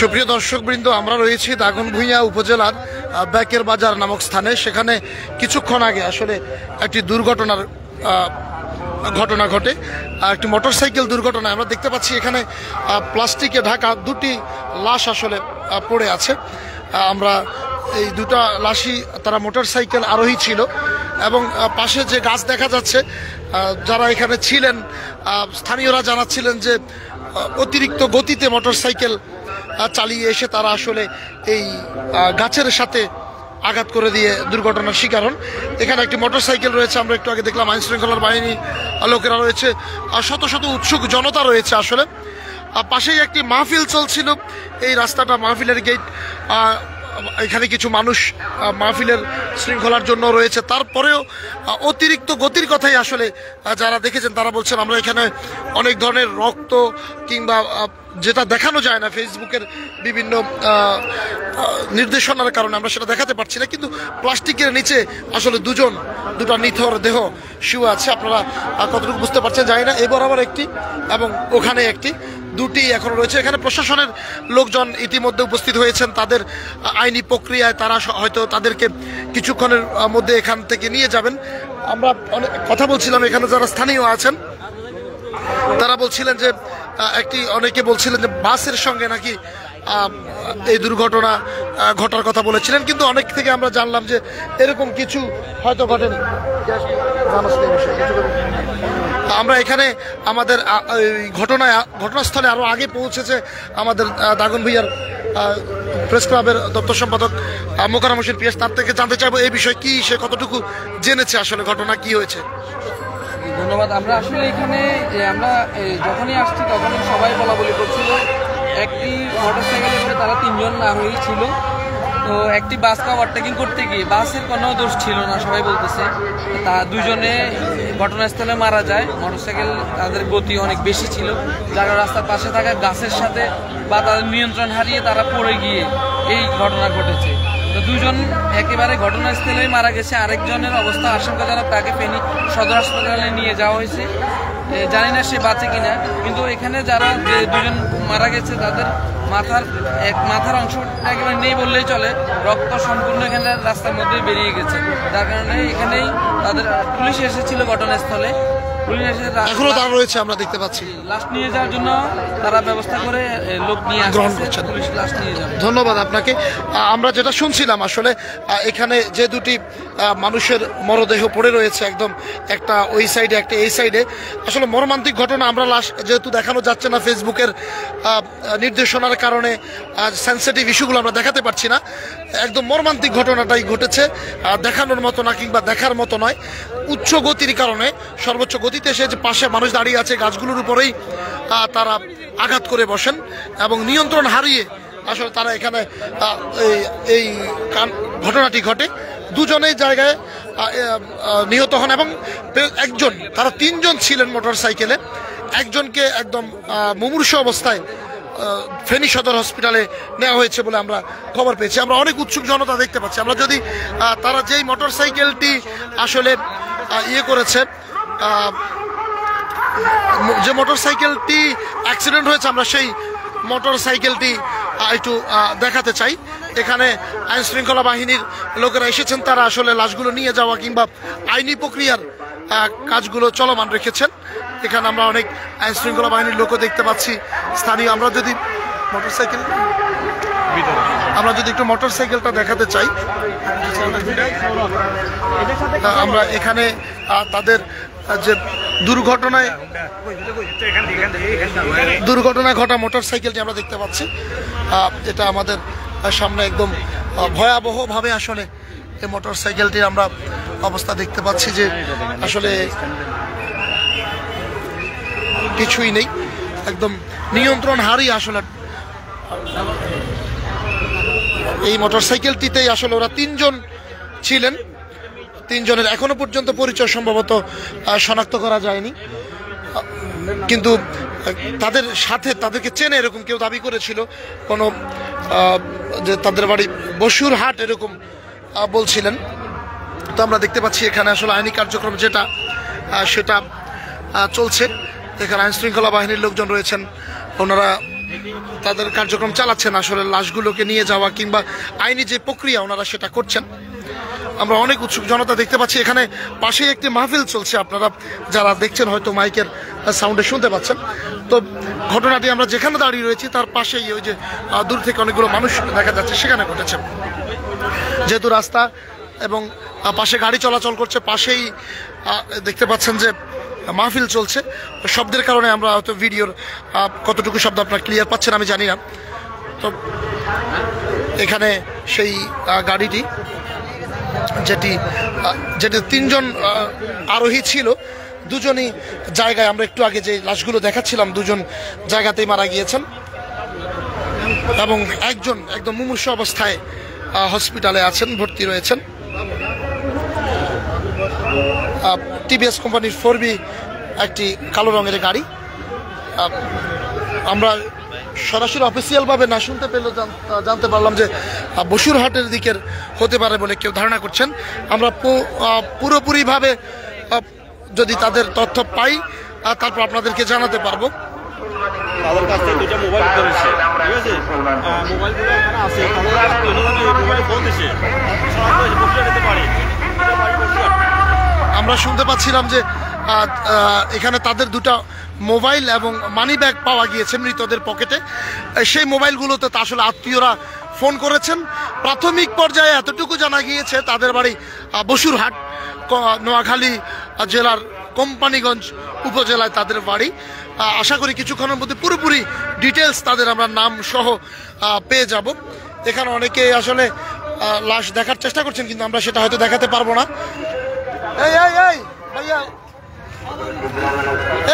সুপ্রিয় দর্শকবৃন্দ, আমরা রয়েছি দাগনভূঞা উপজেলার ব্যাকের বাজার নামক স্থানে। সেখানে কিছুক্ষণ আগে আসলে একটি দুর্ঘটনা ঘটে। একটি মোটরসাইকেল দুর্ঘটনা আমরা দেখতে পাচ্ছি। এখানে প্লাস্টিকে ঢাকা দুটি লাশ আসলে পড়ে আছে। আমরা এই দুটা লাশই তারা মোটরসাইকেল আরোহী ছিল এবং পাশে যে গাছ দেখা যাচ্ছে, যারা এখানে ছিলেন স্থানীয়রা জানাচ্ছিলেন যে অতিরিক্ত গতিতে মোটরসাইকেল চালিয়ে এসে তারা আসলে এই গাছের সাথে আঘাত করে দিয়ে দুর্ঘটনার শিকার হন। এখানে একটি মোটরসাইকেল রয়েছে, আমরা একটু আগে দেখলাম আইন শৃঙ্খলার বাহিনী লোকেরা রয়েছে, শত শত উৎসুক জনতা রয়েছে। আসলে পাশেই একটি মাহফিল চলছিল, এই রাস্তাটা মাহফিলের গেট, এখানে কিছু মানুষ মাহফিলের শৃঙ্খলার জন্য রয়েছে। তারপরেও অতিরিক্ত গতির কথাই আসলে যারা দেখেছেন তারা বলছেন আমরা এখানে অনেক ধরনের রক্ত কিংবা যেটা দেখানো যায় না ফেসবুকের বিভিন্ন নির্দেশনার কারণে আমরা সেটা দেখাতে পারছি না, কিন্তু প্লাস্টিকের নিচে আসলে দুটা নিথর দেহ শুয়ে আছে। আপনারা কতটুকু বুঝতে পারছেন জানি না। এবার আবার একটি এবং ওখানে একটি, দুটি এখনো রয়েছে। এখানে প্রশাসনের লোকজন ইতিমধ্যে উপস্থিত হয়েছেন, তাদের আইনি প্রক্রিয়ায় তারা হয়তো তাদেরকে কিছুক্ষণের মধ্যে এখান থেকে নিয়ে যাবেন। আমরা অনেক কথা বলছিলাম, এখানে যারা স্থানীয় আছেন তারা বলছিলেন যে অনেকে বলছিলেন যে বাসের সঙ্গে নাকি এই দুর্ঘটনা ঘটার কথা বলেছিলেন, কিন্তু অনেক থেকে আমরা জানলাম যে এরকম কিছু হয়তো ঘটেনি। আমরা এখানে আমাদের ঘটনাস্থলে আরো আগে পৌঁছেছে আমাদের দাগনভূঞার প্রেস ক্লাবের দপ্তর সম্পাদক মোকাররম হোসেন পিয়াস। তার থেকে জানতে চাইবো এই বিষয়ে কি, সে কতটুকু জেনেছে আসলে ঘটনা কি হয়েছে। ধন্যবাদ। আমরা আসলে এখানে আমরা যখনই আসছি তখনই সবাই বলাবলি করছিল, একটি মোটরসাইকেলে করে তারা তিনজন আরোহী ছিল। তো একটি বাসকে ওভারটেকিং করতে গিয়ে বাসের কোনো দোষ ছিল না সবাই বলতেছে, তা দুজনে ঘটনাস্থলে মারা যায়। মোটরসাইকেল তাদের গতি অনেক বেশি ছিল, যারা রাস্তার পাশে থাকা গাছের সাথে বা তাদের নিয়ন্ত্রণ হারিয়ে তারা পড়ে গিয়ে এই ঘটনা ঘটেছে। তো দুজন একেবারে ঘটনাস্থলেই মারা গেছে, আরেকজনের অবস্থা আশঙ্কাজনক, তাকে ফেনী সদর হাসপাতালে নিয়ে যাওয়া হয়েছে। জানি না সে বাঁচে কিনা, কিন্তু এখানে যারা যে দুজন মারা গেছে তাদের মাথার অংশ একেবারে নেই বললেই চলে, রক্ত সম্পূর্ণ এখানে রাস্তার মধ্যে বেরিয়ে গেছে। যার কারণে এখানেই তাদের পুলিশ এসেছিল ঘটনাস্থলে, এখনো তারা রয়েছে আমরা দেখতে পাচ্ছি। লাশ নিয়ে যাওয়ার জন্য তারা ব্যবস্থা করে লোক নিয়ে গ্রহণ করছেন, পুলিশ লাশ নিয়ে যাবে। ধন্যবাদ আপনাকে। আমরা যেটা শুনছিলাম আসলে এখানে যে দুটি মানুষের মরদেহ পড়ে রয়েছে, একদম একটা ওই সাইডে একটা এই সাইডে, আসলে মর্মান্তিক ঘটনা। আমরা লাশ যেহেতু দেখানো যাচ্ছে না ফেসবুকের নির্দেশনার কারণে, সেন্সিটিভ ইস্যুগুলো আমরা দেখাতে পারছি না, একদম মর্মান্তিক ঘটনাটাই ঘটেছে, দেখানোর মতো না কিংবা দেখার মতো নয়। উচ্চ গতির কারণে, সর্বোচ্চ গতিতে এসে যে পাশে মানুষ দাঁড়িয়ে আছে গাছগুলোর উপরেই তারা আঘাত করে বসেন এবং নিয়ন্ত্রণ হারিয়ে আসলে তারা এখানে এই ঘটনাটি ঘটে। দুজনেই জায়গায় নিহত হন এবং তারা তিনজন ছিলেন মোটরসাইকেলে, একজনকে একদম মুমূর্ষ অবস্থায় ফেনী সদর হসপিটালে নেওয়া হয়েছে বলে আমরা খবর পেয়েছি। আমরা অনেক উৎসুক জনতা দেখতে পাচ্ছি। আমরা যদি তারা যেই মোটরসাইকেলটি আসলে করেছে, যে মোটরসাইকেলটি অ্যাক্সিডেন্ট হয়েছে, আমরা সেই মোটরসাইকেলটি একটু দেখাতে চাই। এখানে আইন শৃঙ্খলা বাহিনীর লোকেরা এসেছেন, তারা আসলে লাশগুলো নিয়ে যাওয়া কিংবা আইনি প্রক্রিয়ার কাজগুলো চলমান রেখেছেন। এখানে আমরা অনেক আইন শৃঙ্খলা বাহিনীর লোকও দেখতে পাচ্ছি স্থানীয়। আমরা যদি একটু মোটরসাইকেলটা দেখাতে চাই, আমরা এখানে তাদের যে দুর্ঘটনা ঘটা মোটরসাইকেলটি আমরা দেখতে পাচ্ছি, এটা আমাদের সামনে একদম ভয়াবহভাবে আসলে এই মোটরসাইকেলটির আমরা অবস্থা দেখতে পাচ্ছি যে আসলে কিছুই নেই, একদম নিয়ন্ত্রণ হারিয়ে আসলে এই মোটরসাইকেলটিতেই আসলে ওরা তিনজন ছিলেন। তিনজনের এখনো পর্যন্ত পরিচয় সম্ভবত শনাক্ত করা যায়নি, কিন্তু তাদের সাথে তাদেরকে চেনে এরকম কেউ দাবি করেছিল, কোনো যে তাদের বাড়ি বসুরহাট এরকম বলছিলেন। তো আমরা দেখতে পাচ্ছি এখানে আসলে আইনি কার্যক্রম যেটা সেটা চলছে। এখানে আইন শৃঙ্খলা বাহিনীর লোকজন রয়েছেন, ওনারা তাদের কার্যক্রম চালাচ্ছেন, আসলে লাশগুলোকে নিয়ে যাওয়া কিংবা আইনি যে প্রক্রিয়া ওনারা সেটা করছেন। আমরা অনেক উৎসুক জনতা দেখতে পাচ্ছি। এখানে পাশেই একটি মাহফিল চলছে, আপনারা যারা দেখছেন হয়তো মাইকের সাউন্ডে শুনতে পাচ্ছেন। তো ঘটনাটি আমরা যেখানে দাঁড়িয়ে রয়েছি তার পাশেই ওই যে দূর থেকে অনেকগুলো মানুষ দেখা যাচ্ছে সেখানে ঘটেছে। যেহেতু রাস্তা এবং পাশে গাড়ি চলাচল করছে, পাশেই দেখতে পাচ্ছেন যে মাহফিল চলছে। শব্দের কারণে আমরা হয়তো ভিডিওর কতটুকু শব্দ আপনারা ক্লিয়ার পাচ্ছেন আমি জানি না। তো এখানে সেই গাড়িটি যেটি 3জন আরোহী ছিল, দুজনই জায়গায়, আমরা একটু আগে যে লাশগুলো দেখাচ্ছিলাম 2জন জায়গাতেই মারা গিয়েছেন এবং একজন একদম মুমূর্ষু অবস্থায় হসপিটালে আছেন, ভর্তি রয়েছেন। টিভিএস কোম্পানির 4B একটি কালো রঙের গাড়ি। আমরা সরাসরি অফিসিয়ালভাবে না শুনতে পেলেও জানতে পারলাম যে বসুরহাটের দিকের হতে পারে বলে কেউ ধারণা করছেন। আমরা পুরোপুরিভাবে যদি তাদের তথ্য পাই তারপর আপনাদেরকে জানাতে পারবো। তাদের কাছ থেকে 2টা মোবাইল ধরেছে, ঠিক আছে, মোবাইলগুলো এখানে আছে, মোবাইল ফোন দিছে, যেতে পারে। আমরা শুনতে পাচ্ছিলাম যে এখানে তাদের 2টা মোবাইল এবং মানি ব্যাগ পাওয়া গিয়েছে মৃতদের পকেটে। সেই মোবাইলগুলোতে তা আসলে আত্মীয়রা ফোন করেছেন। প্রাথমিক পর্যায়ে এতটুকু জানা গিয়েছে তাদের বাড়ি বসুরহাট, নোয়াখালী জেলার কোম্পানিগঞ্জ উপজেলায় তাদের বাড়ি। আশা করি কিছুক্ষণের মধ্যে পুরোপুরি ডিটেলস তাদের আমরা নাম সহ পেয়ে যাব। এখানে অনেকে আসলে লাশ দেখার চেষ্টা করছেন, কিন্তু আমরা সেটা হয়তো দেখাতে পারবো না। এই এই এই ভাইয়া,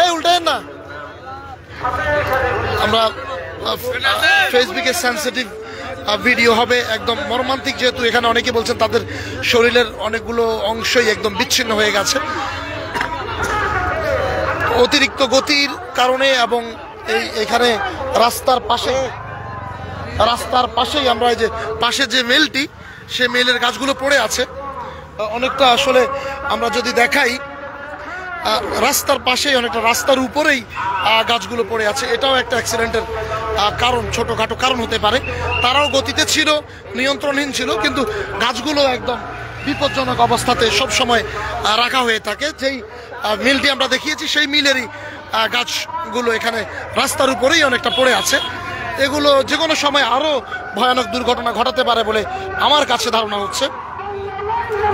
এই উল্টায়েন না। আমরা ফেসবুকে সেন্সিটিভ ভিডিও হবে, একদম মর্মান্তিক, যেহেতু এখানে অনেকে বলছেন তাদের শরীরের অনেকগুলো অংশই একদম বিচ্ছিন্ন হয়ে গেছে অতিরিক্ত গতির কারণে। এবং এখানে রাস্তার পাশেই আমরা এই যে পাশে যে মেলটি, সেই মেলের গাছগুলো পড়ে আছে অনেকটা। আসলে আমরা যদি দেখাই রাস্তার পাশেই, অনেকটা রাস্তার উপরেই গাছগুলো পড়ে আছে। এটাও একটা অ্যাক্সিডেন্টের কারণ, ছোটোখাটো কারণ হতে পারে। তারাও গতিতে ছিল, নিয়ন্ত্রণহীন ছিল, কিন্তু গাছগুলো একদম বিপজ্জনক অবস্থাতে সব সময় রাখা হয়ে থাকে। যেই মিলটি আমরা দেখিয়েছি সেই মিলেরই গাছগুলো এখানে রাস্তার উপরেই অনেকটা পড়ে আছে। এগুলো যে কোনো সময় আরও ভয়ানক দুর্ঘটনা ঘটাতে পারে বলে আমার কাছে ধারণা হচ্ছে।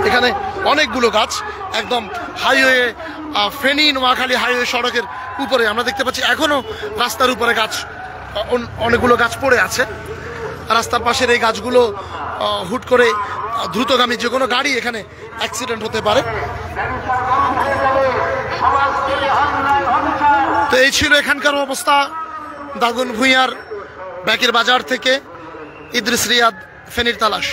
এখানে অনেকগুলো গাছ একদম হাইওয়ে, ফেনী নোয়াখালী হাইওয়ে সড়কের উপরে আমরা দেখতে পাচ্ছি এখনো রাস্তার উপরে গাছ, অনেকগুলো গাছ পড়ে আছে। রাস্তার পাশের এই গাছগুলো হুট করে দ্রুতগামী যে কোনো গাড়ি এখানে অ্যাক্সিডেন্ট হতে পারে। তো এই ছিল এখানকার অবস্থা। দাগনভূঞার ব্যাকের বাজার থেকে ইদ্রিস রিয়াদ, ফেনীর তালাশ।